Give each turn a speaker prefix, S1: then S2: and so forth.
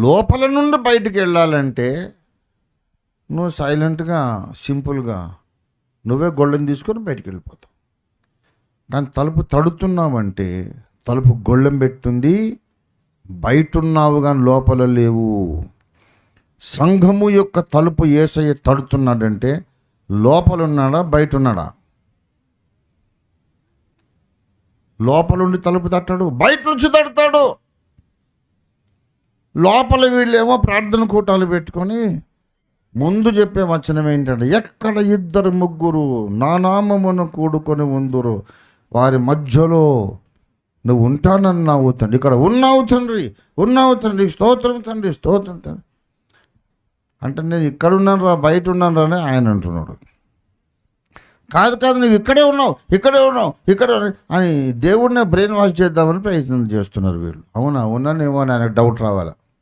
S1: లోపల నుండి బయటికి వెళ్ళాలంటే నువ్వు సైలెంట్గా సింపుల్గా నువ్వే గొళ్ళెం తీసుకొని బయటికి వెళ్ళిపోతావు. కానీ తలుపు తడుతున్నావంటే తలుపు గొళ్ళెం పెట్టుంది, బయట ఉన్నావు కానీ లోపల లేవు. సంఘము యొక్క తలుపు యేసయ్య తడుతున్నాడంటే లోపల ఉన్నాడా బయట ఉన్నాడా? లోపలుండి తలుపు తట్టాడు, బయట నుంచి తడతాడు. లోపల వీళ్ళేమో ప్రార్థన కూటాలు పెట్టుకొని ముందు చెప్పే వచనం ఏంటంటే, ఎక్కడ 2-3 నా నామమున కూడుకొని ఉందురు వారి మధ్యలో నువ్వు ఉంటానన్నావు తండ్రి. ఇక్కడ ఉన్నావు తండ్రి, ఉన్నావు తండ్రి, స్తోత్రం తండ్రి, స్తోత్రం తండ్రి అంటే నేను ఇక్కడ ఉన్నాను రా, బయట ఉన్నాను రా అని ఆయన అంటున్నాడు. కాదు నువ్వు ఇక్కడే ఉన్నావు, ఇక్కడే అని దేవుడిని బ్రెయిన్ వాష్ చేద్దామని ప్రయత్నం చేస్తున్నారు వీళ్ళు. అవునా ఉన్నానేమో అని ఆయనకు డౌట్ రావాలి.